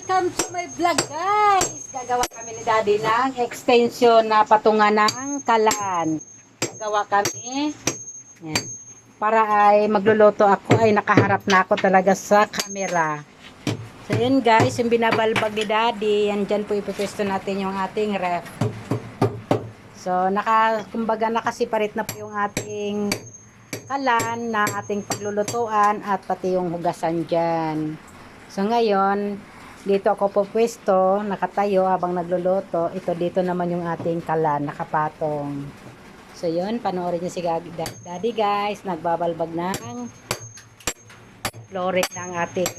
Welcome to my vlog, guys! Gagawa kami ni Daddy ng extension na patungan ng kalan. Gagawa kami. Yan. Para ay magluluto ako ay nakaharap na ako talaga sa camera. So yun guys, yung binabalbag ni Daddy, yan dyan po ipipwesto natin yung ating ref. So kumbaga nakasiparit na po yung ating kalan na ating paglulutuan at pati yung hugasan dyan. So ngayon, dito ako pupwesto, nakatayo habang nagluluto. Ito dito naman yung ating kalan, nakapatong. So yun, panoorin niyo si Daddy guys, nagbabalbag ng flooring ng ating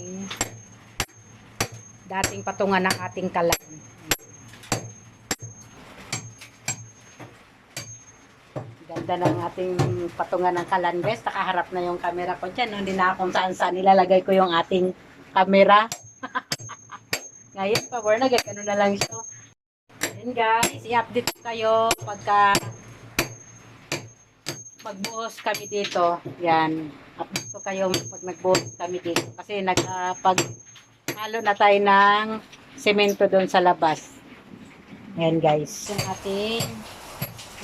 dating patungan ng ating kalan. Ganda ng ating patungan ng kalan guys, nakaharap na yung camera ko dyan. No? Hindi na kung saan saan nilalagay ko yung ating camera. Ngayon, power na, gano'n na lang siya. Ayan guys, i-update ko kayo pagka magbuhos kami dito. Yan, update ko kayo pag nagbuhos kami dito. Kasi halo na tayo ng semento doon sa labas. Ayan guys. Yung ating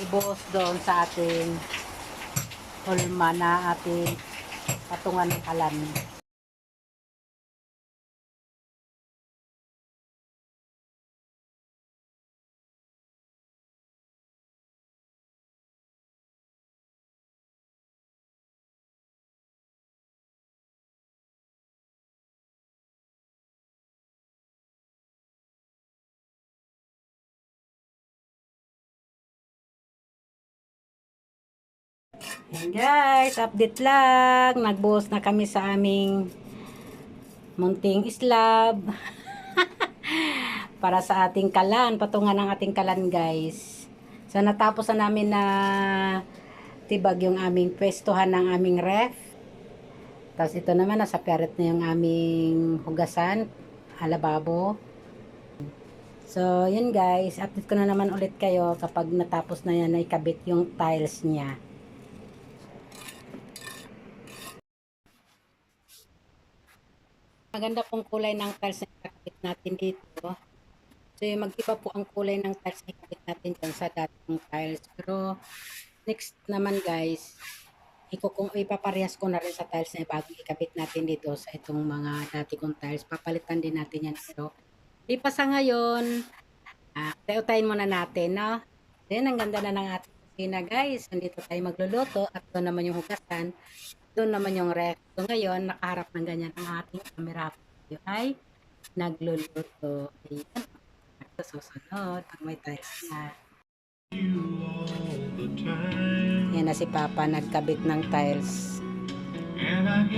ibuhos doon sa ating hulma na ating patungan ng kalan. Ayan guys, update lang. Nagbuhos na kami sa aming munting slab. Para sa ating kalan, patungan ng ating kalan guys. So natapos na namin na tibag yung aming pwestuhan ng aming ref. Tapos ito naman, nasa peret na yung aming hugasan, alababo. So yun guys, update ko na naman ulit kayo kapag natapos na yan na ikabit yung tiles niya. Maganda pong kulay ng tiles na ikakabit natin dito. So mag-iba po ang kulay ng tiles na ikakabit natin dyan sa dating tiles. Pero next naman guys, kung ipaparehas ko na rin sa tiles na bago ikabit natin dito sa itong mga dati kong tiles. Papalitan din natin yan. Pero di pa sa ngayon, tayo-tayin muna natin, no? Then, ang ganda na ng ating kusina guys. Nandito tayo magluluto at doon naman yung hugasan. Doon naman yung ref. So ngayon, nakaharap ng ganyan ang ating camera. Yung ay nagluluto. Ayan. Sa susunod, pag may tiles na. Yan na si Papa nagkabit ng tiles.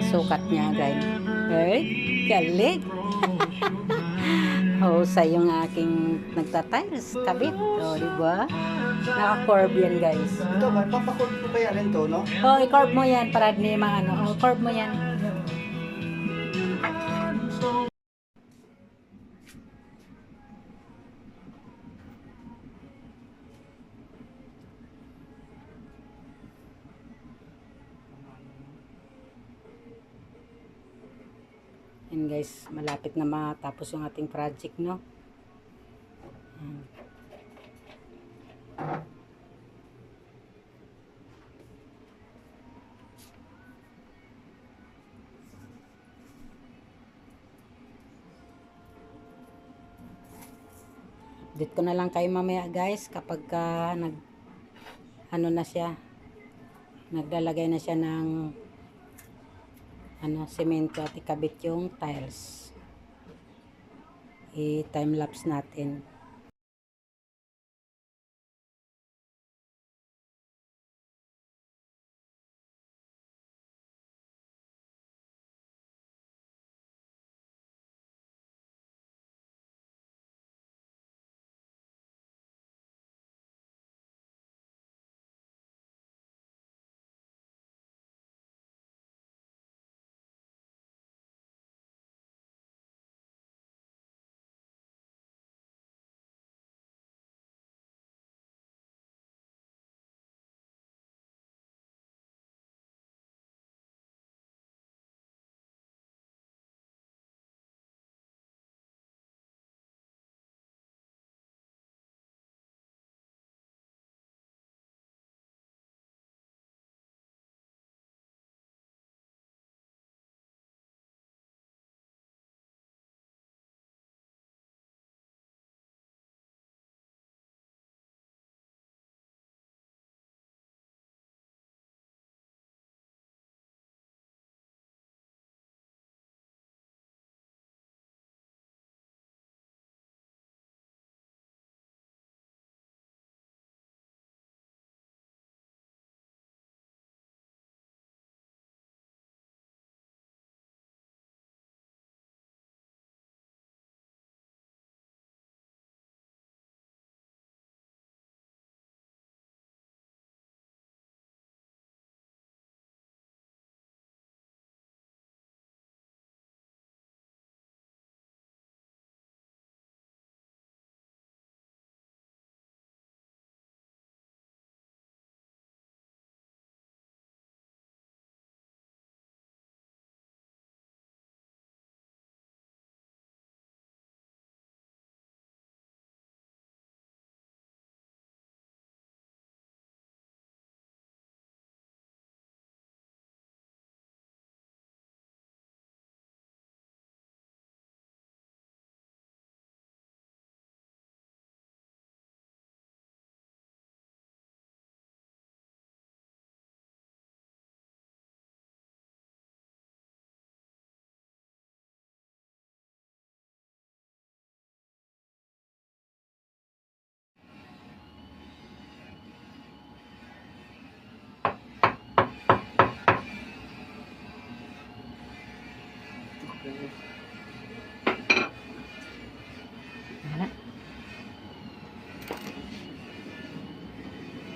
Sukat niya guys. Ay, galing. Husay yung aking nagta-tiles. Kabit. O, diba? Naka-curve yan guys. Ito ba? Papakurve ko kaya rin to, no? O, i-curve mo yan para di maano. O, curve mo yan. Yan guys, malapit na matapos yung ating project, no? Yan. Update ko na lang kayo mamaya guys kapag ano na siya, naglalagay na siya ng semento at ikabit yung tiles. I-time lapse natin.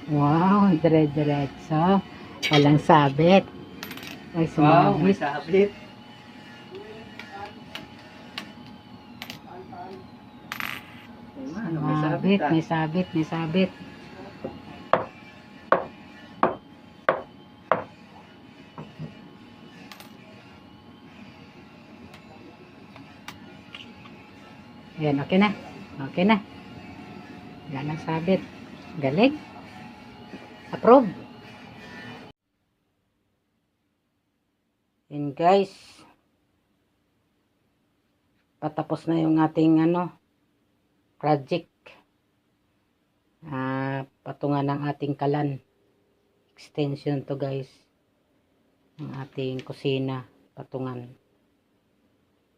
Wow, dire-diretso. Walang sabit. Ay, Wow, may sumabit. sabit. Ano, may sabit Sabit, may sabit, may sabit. Ayan, okay na. Okay na. Wala nang sabit. Galing. Approve. Yan guys. Patapos na yung ating project. Patungan ng ating kalan. Extension to guys. Ang ating kusina. Patungan.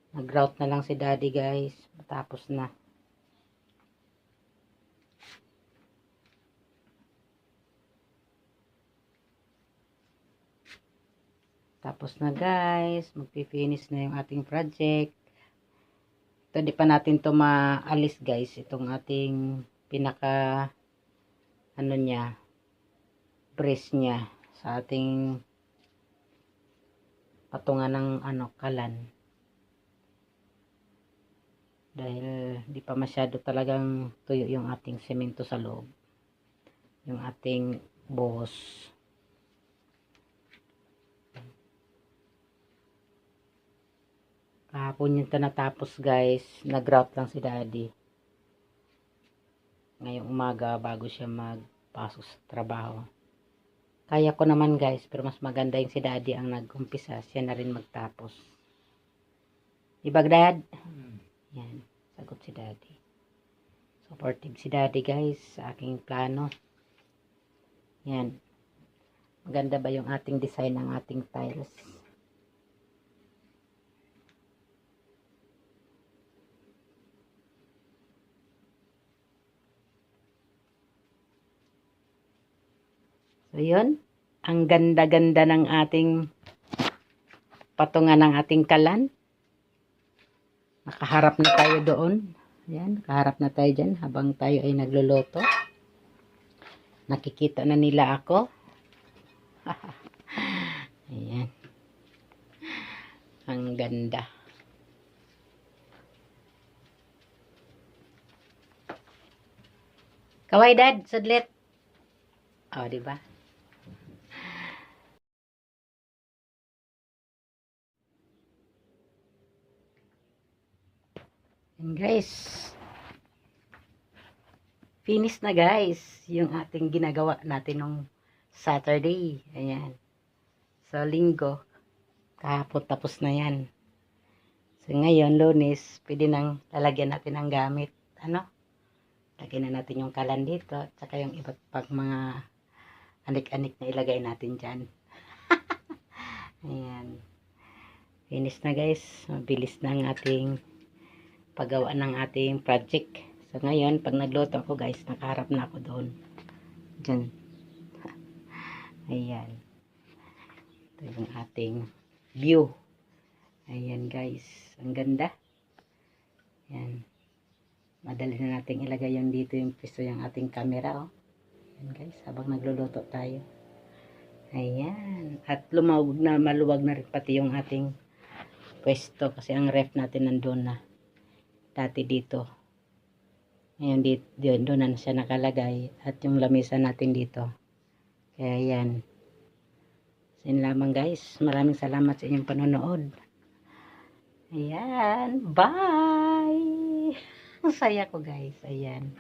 Nag-grout na lang si daddy guys. Matapos na. Tapos na guys. Magpipinish na yung ating project. Ito di pa natin to maalis guys. Itong ating pinaka niya. Brace niya. Sa ating patungan ng kalan. Dahil di pa masyado talagang tuyo yung ating semento sa loob. Yung ating buhos. Kahapon yung natapos guys. Nag-grout lang si daddy. Ngayong umaga bago siya magpasok sa trabaho. Kaya ko naman guys. Pero mas maganda yung si daddy ang nag-umpisa. Siya na rin magtapos. Diba dad? Yan. Sagot si daddy. Supportive si daddy guys sa aking plano. Yan. Maganda ba yung ating design ng ating tiles? So yun. Ang ganda-ganda ng ating patungan ng ating kalan. Nakaharap na tayo doon. Ayan, nakaharap na tayo dyan habang tayo ay nagluluto. Nakikita na nila ako. Ayan. Ang ganda. Kaway dad, sudlit. Oh, di ba? And guys, finish na guys yung ating ginagawa natin nung Saturday. Ayan. So, linggo. Kahapon tapos na yan. So, ngayon, Lunes, pwede nang lalagyan natin ng gamit. Lagyan na natin yung kalan dito. At saka yung iba't pang mga anik-anik na ilagay natin dyan. Ayan. Finish na guys. Mabilis na ang ating paggawa ng ating project. So ngayon, pag nagluto ako guys, nakaharap na ako doon. Diyan. Ayan. Ito yung ating view. Ayan guys. Ang ganda. Ayan. Madali na natin ilagay yung dito yung piso yung ating camera. Oh. Ayan guys. Habang nagluluto tayo. Ayan. At maluwag na rin pati yung ating pwesto. Kasi ang ref natin nandun na. Dati dito. Ngayon dito, doon na siya nakalagay. At yung lamesa natin dito. Kaya yan. So yun lamang guys. Maraming salamat sa inyong panonood. Ayan. Bye! Ang saya ko guys. Ayan.